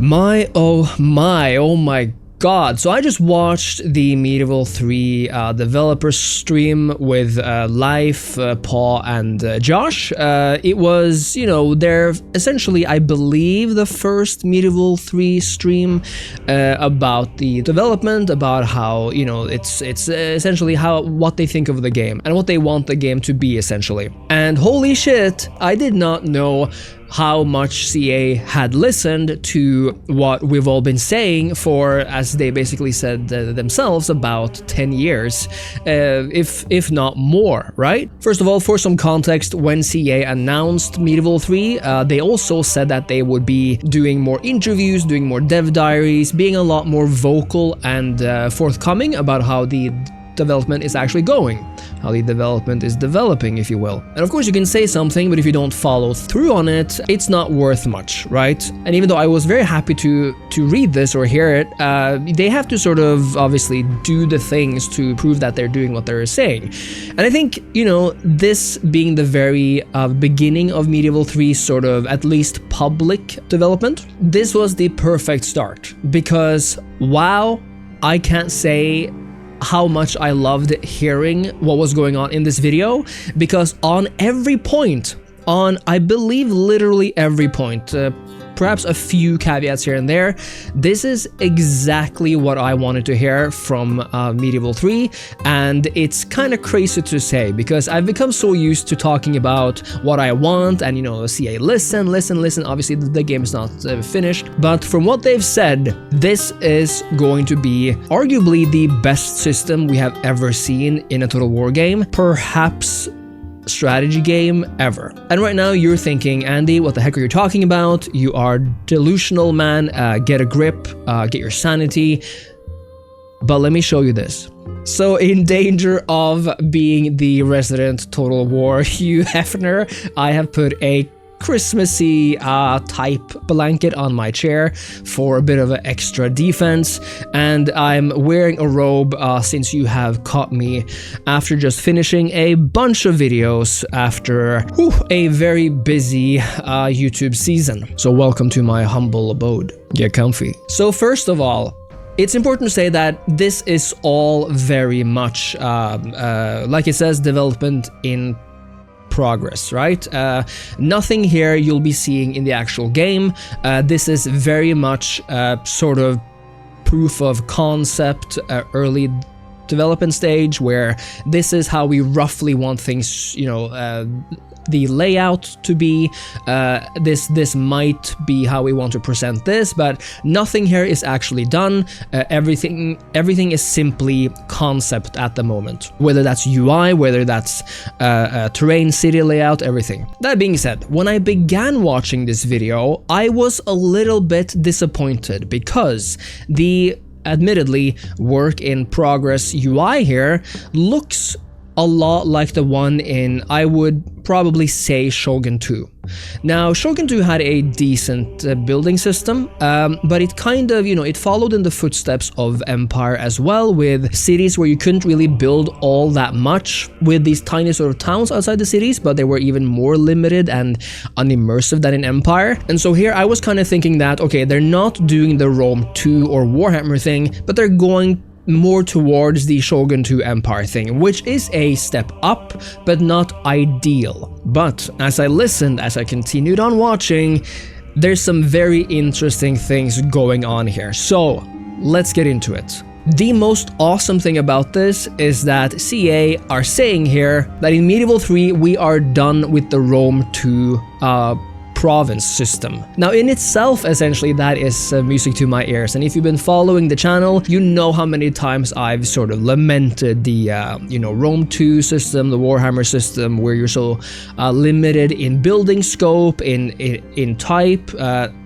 My, oh my God. So I just watched the Medieval 3 developer stream with Life, Paul, and Josh. It was, they're essentially, I believe, the first Medieval 3 stream about the development, about how, it's essentially what they think of the game and what they want the game to be, essentially. And holy shit, I did not know how much CA had listened to what we've all been saying for, as they basically said themselves, about 10 years, if not more, right? First of all, for some context, when CA announced Medieval 3, they also said that they would be doing more interviews, doing more dev diaries, being a lot more vocal and forthcoming about how the development is actually going, how the development is developing, if you will. And of course you can say something, but if you don't follow through on it, it's not worth much, right? And even though I was very happy to read this or hear it, they have to sort of obviously do the things to prove that they're doing what they're saying. And I think, this being the very beginning of Medieval 3's sort of at least public development, this was the perfect start, because wow, I can't say how much I loved hearing what was going on in this video, because on every point, I believe literally every point, perhaps a few caveats here and there, this is exactly what I wanted to hear from Medieval 3, and it's kind of crazy to say, because I've become so used to talking about what I want, and CA listen, obviously the game is not finished, but from what they've said, this is going to be arguably the best system we have ever seen in a Total War game, perhaps strategy game ever. And right now you're thinking, Andy, what the heck are you talking about? You are delusional, man. Get a grip, get your sanity. But let me show you this. So in danger of being the resident Total War Hugh Hefner, I have put a Christmassy type blanket on my chair for a bit of an extra defense, and I'm wearing a robe since you have caught me after just finishing a bunch of videos after a very busy YouTube season. So welcome to my humble abode. Get comfy. So first of all, it's important to say that this is all very much, like it says, development in progress, right? Nothing here you'll be seeing in the actual game. This is very much sort of proof of concept, early development stage, where this is how we roughly want things, the layout to be. This might be how we want to present this, but nothing here is actually done. Everything is simply concept at the moment, whether that's UI, whether that's terrain, city layout, everything. That being said, when I began watching this video, I was a little bit disappointed, because the admittedly work in progress UI here looks a lot like the one in, I would probably say, Shogun 2. Now, Shogun 2 had a decent building system, but it kind of, it followed in the footsteps of Empire as well, with cities where you couldn't really build all that much, with these tiny sort of towns outside the cities, but they were even more limited and unimmersive than in Empire. And so here I was kind of thinking that, okay, they're not doing the Rome 2 or Warhammer thing, but they're going more towards the Shogun 2 Empire thing, which is a step up, but not ideal. But as I continued on watching, there's some very interesting things going on here. So let's get into it. The most awesome thing about this is that CA are saying here that in Medieval 3 we are done with the Rome 2 province system. Now in itself, essentially, that is music to my ears, and if you've been following the channel, you know how many times I've sort of lamented the Rome 2 system, the Warhammer system, where you're so limited in building scope, in type.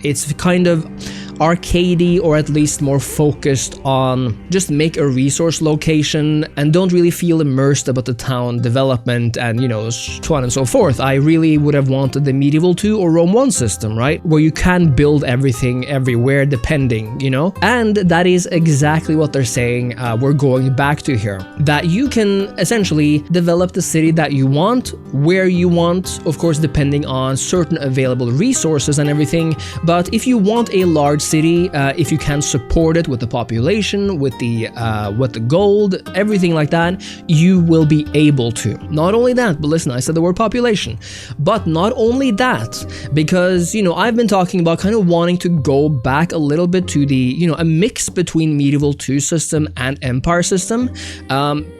It's kind of arcadey, or at least more focused on just make a resource location and don't really feel immersed about the town development and, so on and so forth. I really would have wanted the Medieval 2 or Rome 1 system, right? Where you can build everything everywhere depending, And that is exactly what they're saying we're going back to here. That you can essentially develop the city that you want, where you want, of course, depending on certain available resources and everything. But if you want a large city, if you can support it with the population, with the gold, everything like that, you will be able to. Not only that, but listen, I said the word population, but not only that, because, you know, I've been talking about kind of wanting to go back a little bit to the, you know, a mix between Medieval 2 system and Empire system,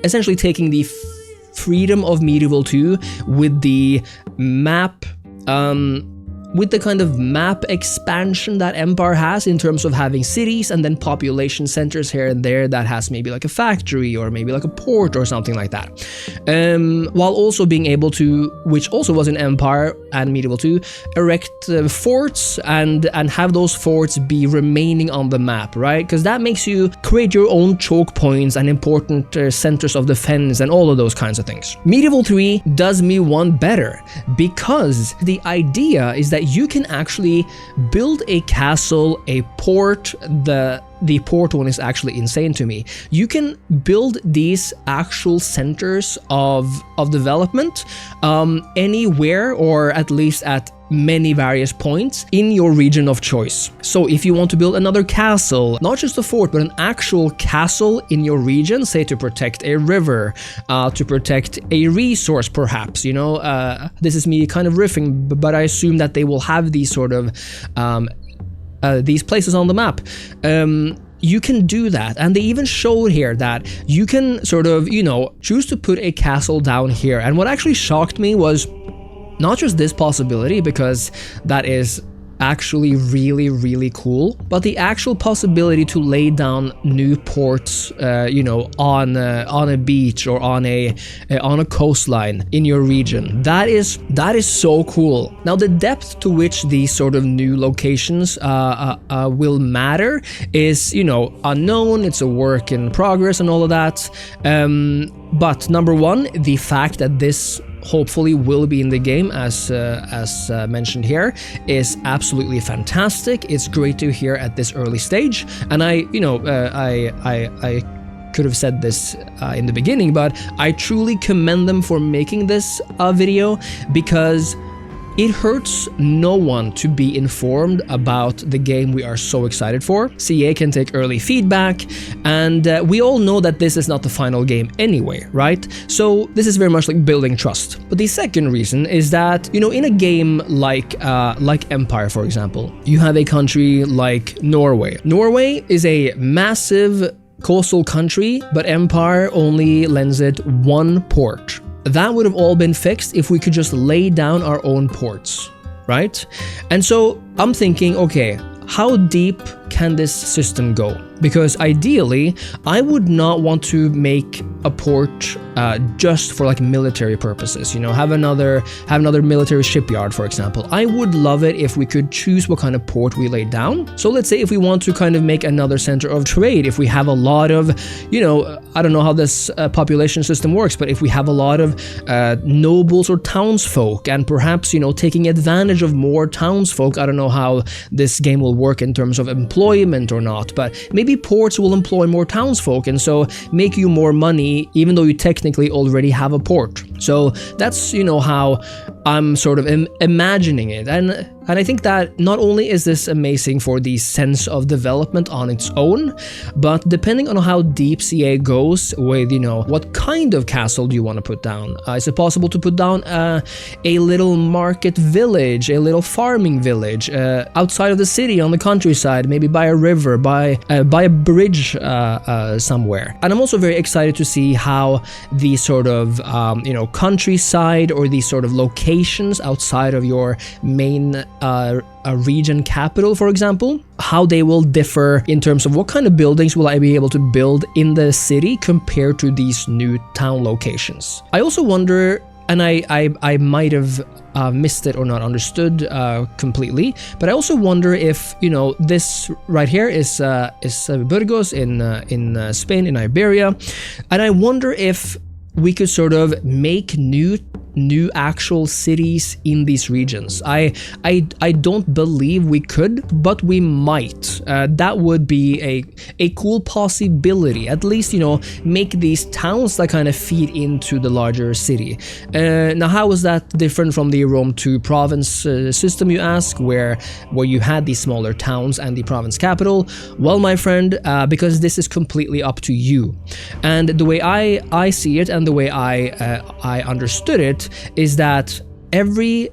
essentially taking the freedom of Medieval 2 with the map, with the kind of map expansion that Empire has in terms of having cities and then population centers here and there that has maybe like a factory or maybe like a port or something like that. While also being able to, which also was in Empire and Medieval 2, erect forts and have those forts be remaining on the map, right? Because that makes you create your own choke points and important centers of defense and all of those kinds of things. Medieval 3 does me one better, because the idea is that you can actually build a castle, a port. The port one is actually insane to me. You can build these actual centers of development anywhere, or at least at many various points in your region of choice. So if you want to build another castle, not just a fort, but an actual castle in your region, say to protect a river, to protect a resource perhaps, you know, this is me kind of riffing, but I assume that they will have these sort of these places on the map. You can do that, and they even showed here that you can sort of, you know, choose to put a castle down here. And what actually shocked me was not just this possibility, because that is actually really, really cool, but the actual possibility to lay down new ports, you know, on a beach or on a coastline in your region. That is so cool. Now, the depth to which these sort of new locations will matter is, you know, unknown. It's a work in progress and all of that. But number one, the fact that this hopefully will be in the game, as mentioned here, is absolutely fantastic. It's great to hear at this early stage, and I could have said this in the beginning, but I truly commend them for making this video, because it hurts no one to be informed about the game we are so excited for. CA can take early feedback, and we all know that this is not the final game anyway, right? So this is very much like building trust. But the second reason is that, you know, in a game like Empire, for example, you have a country like Norway. Norway is a massive coastal country, but Empire only lends it one port. That would have all been fixed if we could just lay down our own ports, right? And so I'm thinking, okay, how deep can this system go? Because ideally, I would not want to make a port just for like military purposes, you know, have another military shipyard, for example. I would love it if we could choose what kind of port we lay down. So let's say if we want to kind of make another center of trade, if we have a lot of, you know, I don't know how this population system works, but if we have a lot of nobles or townsfolk, and perhaps, you know, taking advantage of more townsfolk, I don't know how this game will work in terms of employment or not, but maybe ports will employ more townsfolk and so make you more money even though you technically already have a port. So that's, you know, how I'm sort of imagining it. And I think that not only is this amazing for the sense of development on its own, but depending on how deep CA goes with, you know, what kind of castle do you want to put down? Is it possible to put down a little market village, a little farming village outside of the city on the countryside, maybe by a river, by a bridge somewhere? And I'm also very excited to see how the sort of, you know, countryside or these sort of locations outside of your main a region capital, for example, how they will differ in terms of what kind of buildings will I be able to build in the city compared to these new town locations. I also wonder, and I might have missed it or not understood completely, but I also wonder if, you know, this right here is Burgos in Spain, in Iberia, and I wonder if we could sort of make new new actual cities in these regions. I don't believe we could, but we might. That would be a cool possibility. At least, you know, make these towns that kind of feed into the larger city. Now, how is that different from the Rome 2 province system, you ask, where you had these smaller towns and the province capital? Well, my friend, because this is completely up to you. And the way I see it, and the way I understood it, is that every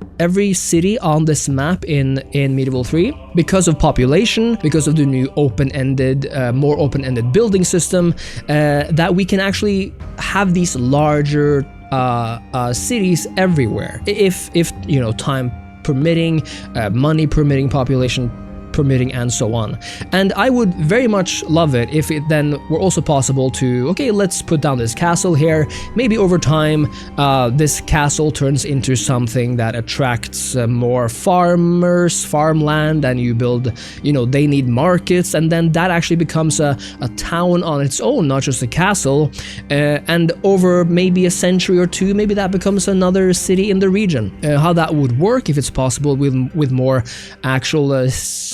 city on this map in Medieval 3, because of population, because of the new more open-ended building system, that we can actually have these larger cities everywhere, if you know, time permitting, money permitting, population permitting, and so on. And I would very much love it if it then were also possible to, okay, let's put down this castle here. Maybe over time, this castle turns into something that attracts more farmers, farmland, and you build, you know, they need markets, and then that actually becomes a town on its own, not just a castle. And over maybe a century or two, maybe that becomes another city in the region. How that would work, if it's possible with more actual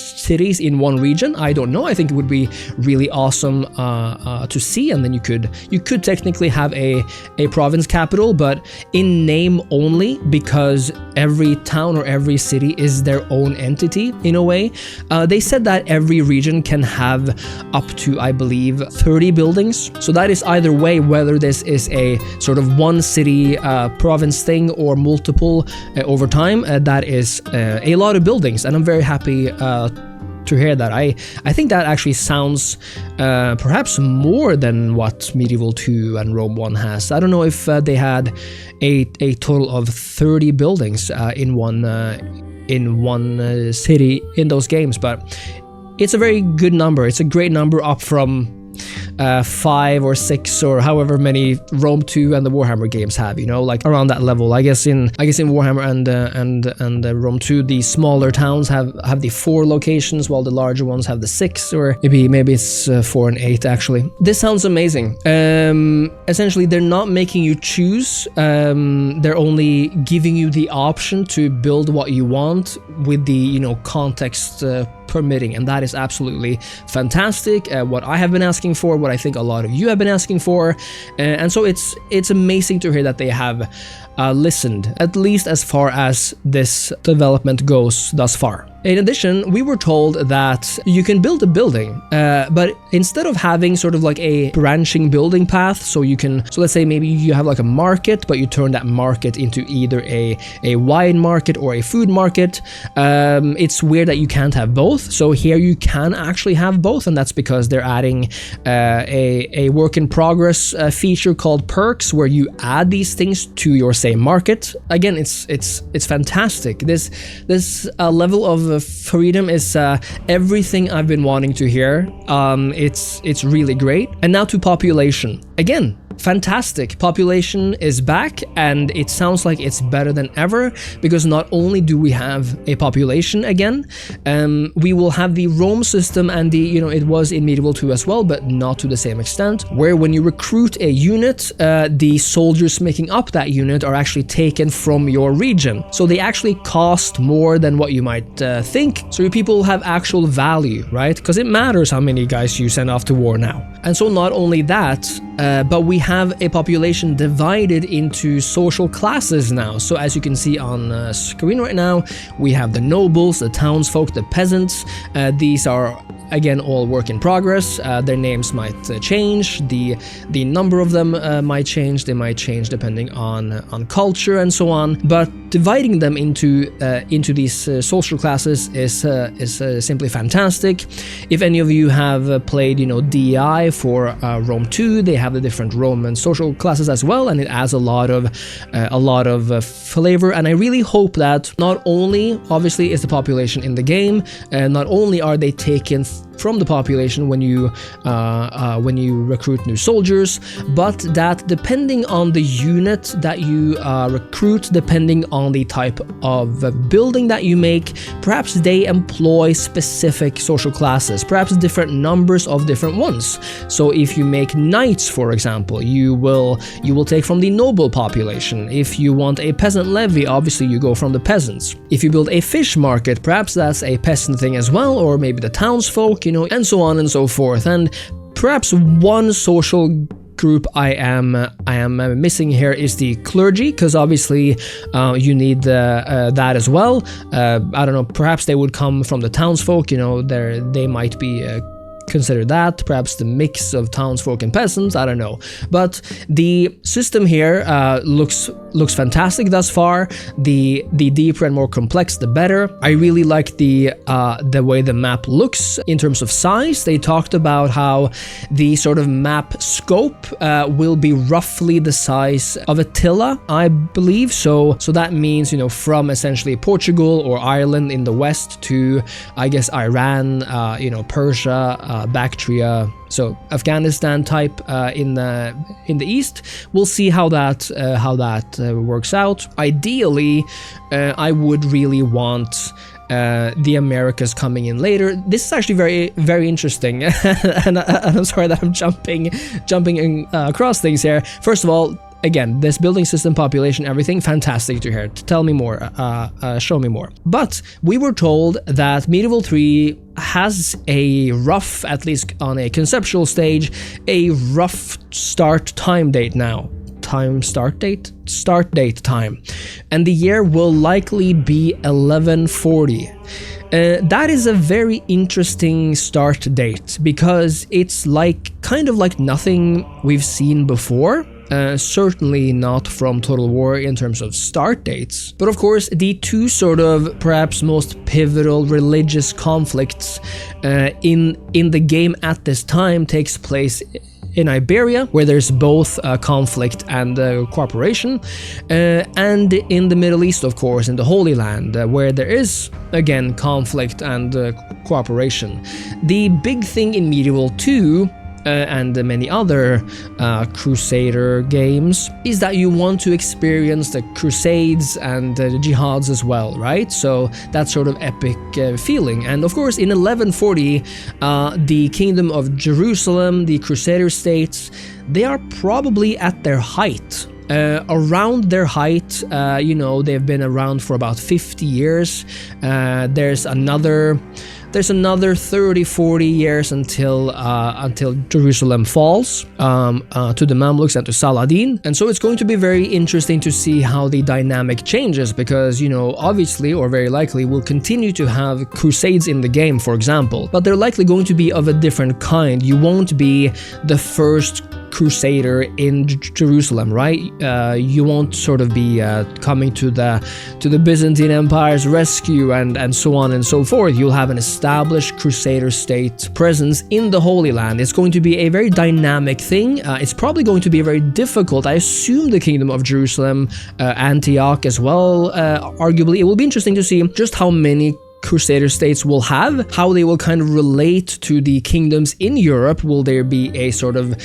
cities in one region, I don't know. I think it would be really awesome to see, and then you could technically have a province capital, but in name only, because every town or every city is their own entity in a way. They said that every region can have up to, I believe, 30 buildings. So that is either way, whether this is a sort of one city province thing or multiple over time. That is a lot of buildings, and I'm very happy to hear that. I think that actually sounds perhaps more than what Medieval 2 and Rome 1 has. I don't know if they had a total of 30 buildings in one city in those games, but it's a very good number. It's a great number, up from 5 or 6 or however many Rome 2 and the Warhammer games have, you know, like around that level. I guess in Warhammer and Rome 2, the smaller towns have the 4 locations, while the larger ones have the 6, or maybe it's 4 and 8 actually. This sounds amazing. Essentially, they're not making you choose. They're only giving you the option to build what you want with the, you know, context permitting, and that is absolutely fantastic. What I have been asking for, what I think a lot of you have been asking for, and so it's amazing to hear that they have listened, at least as far as this development goes thus far. In addition, we were told that you can build a building, but instead of having sort of like a branching building path, so let's say maybe you have like a market, but you turn that market into either a wine market or a food market. It's weird that you can't have both. So here you can actually have both, and that's because they're adding a work in progress feature called perks, where you add these things to your same market. Again, it's fantastic. This level of freedom is everything I've been wanting to hear. It's really great. And now to population. Again, fantastic. Population is back, and it sounds like it's better than ever, because not only do we have a population again, we will have the Rome system, and it was in Medieval 2 as well, but not to the same extent, where when you recruit a unit, the soldiers making up that unit are actually taken from your region. So they actually cost more than what you might think. So your people have actual value, right? Because it matters how many guys you send off to war now. And so not only that, but we have a population divided into social classes now. So as you can see on screen right now, we have the nobles, the townsfolk, the peasants. These are again all work in progress. Their names might change, the number of them might change, they might change depending on culture and so on, but dividing them into these social classes is simply fantastic. If any of you have played DEI for Rome 2, they have the different Roman social classes as well, and it adds a lot of flavor. And I really hope that not only obviously is the population in the game, not only are they taken from the population when you recruit new soldiers, but that depending on the unit that you recruit, depending on the type of building that you make, perhaps they employ specific social classes, perhaps different numbers of different ones. So if you make knights, for example, you will take from the noble population. If you want a peasant levy, obviously you go from the peasants. If you build a fish market, perhaps that's a peasant thing as well, or maybe the townsfolk, and so on and so forth. And perhaps one social group I am missing here is the clergy, because obviously you need that as well. I don't know, perhaps they would come from the townsfolk, they might be consider that, perhaps the mix of townsfolk and peasants, I don't know. But the system here looks fantastic thus far. The deeper and more complex, the better. I really like the way the map looks in terms of size. They talked about how the sort of map scope will be roughly the size of Attila, I believe. So that means, from essentially Portugal or Ireland in the west to, I guess, Iran, Persia, Bactria, so Afghanistan type in the east. We'll see how that works out. Ideally, I would really want the Americas coming in later. This is actually very, very interesting, and I'm sorry that I'm jumping across things here. First of all, again, this building system, population, everything, fantastic to hear. Tell me more, show me more. But we were told that Medieval 3 has a rough, at least on a conceptual stage, a rough start time date now. Start date time. And the year will likely be 1140. That is a very interesting start date, because it's kind of like nothing we've seen before. Certainly not from Total War in terms of start dates. But of course, the two sort of perhaps most pivotal religious conflicts in the game at this time takes place in Iberia, where there's both conflict and cooperation, and in the Middle East, of course, in the Holy Land, where there is, again, conflict and cooperation. The big thing in Medieval 2 and many other Crusader games is that you want to experience the Crusades and the Jihads as well, right? So that sort of epic feeling. And of course, in 1140, the Kingdom of Jerusalem, the Crusader states, they are probably at their height. Around their height, they've been around for about 50 years. There's another 30-40 years until Jerusalem falls to the Mamluks and to Saladin. And so it's going to be very interesting to see how the dynamic changes, because obviously, or very likely, we'll continue to have crusades in the game, for example, but they're likely going to be of a different kind. You won't be the first crusader in Jerusalem, right? You won't sort of be coming to the Byzantine Empire's rescue and so on and so forth. You'll have an established crusader state presence in the Holy Land. It's going to be a very dynamic thing. It's probably going to be very difficult. I assume the Kingdom of Jerusalem, Antioch as well, arguably. It will be interesting to see just how many Crusader states will have, how they will kind of relate to the kingdoms in Europe. Will there be a sort of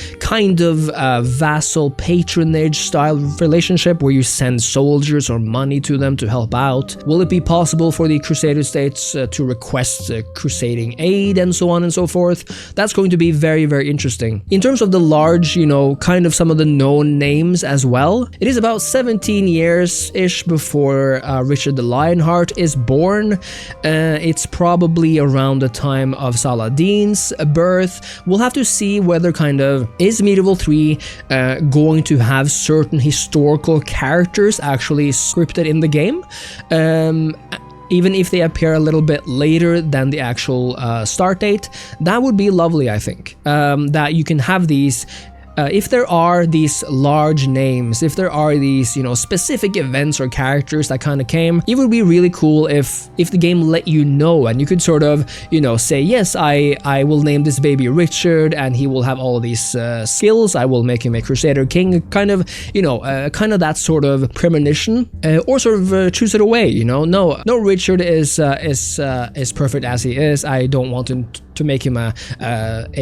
vassal patronage style relationship where you send soldiers or money to them to help out? Will it be possible for the Crusader states to request crusading aid and so on and so forth? That's going to be very, very interesting. In terms of the large, kind of some of the known names as well, it is about 17 years-ish before Richard the Lionheart is born. It's probably around the time of Saladin's birth. We'll have to see whether is Medieval 3 going to have certain historical characters actually scripted in the game. Even if they appear a little bit later than the actual start date, that would be lovely, I think. That you can have these if there are these large names, if there are these, specific events or characters that kind of came, it would be really cool if the game let you know, and you could sort of, say, yes, I will name this baby Richard, and he will have all of these skills. I will make him a Crusader king, kind of that sort of premonition, or sort of choose it away. No, Richard is perfect as he is. I don't want him to make him a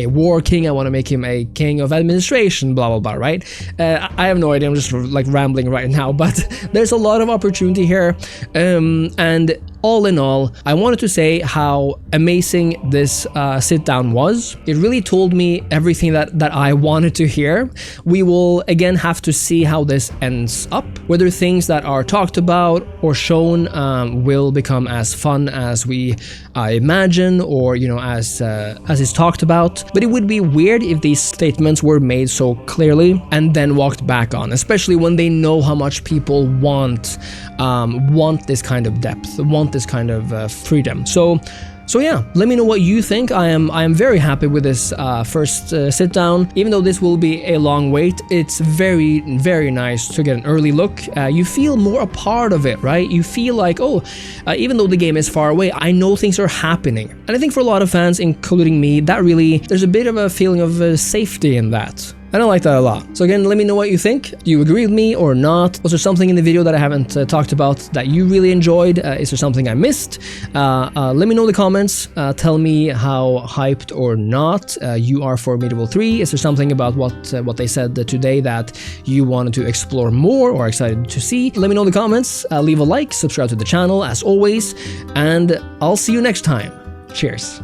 war king. I want to make him a king of administration, blah, blah, blah, right? I have no idea. I'm just like rambling right now, but there's a lot of opportunity here. And all in all, I wanted to say how amazing this sit down was. It really told me everything that I wanted to hear. We will again have to see how this ends up, whether things that are talked about or shown will become as fun as we imagine, or as is talked about. But it would be weird if these statements were made so clearly and then walked back on, especially when they know how much people want this kind of depth, want this kind of freedom. So yeah, let me know what you think. I am very happy with this first sit down. Even though this will be a long wait, it's very, very nice to get an early look. You feel more a part of it, right? You feel like, even though the game is far away, I know things are happening. And I think for a lot of fans, including me, there's a bit of a feeling of safety in that. I don't like that a lot. So again, let me know what you think. Do you agree with me or not? Was there something in the video that I haven't talked about that you really enjoyed? Is there something I missed? Let me know in the comments. Tell me how hyped or not you are for Medieval 3. Is there something about what they said today that you wanted to explore more or excited to see? Let me know in the comments. Leave a like, subscribe to the channel as always, and I'll see you next time. Cheers.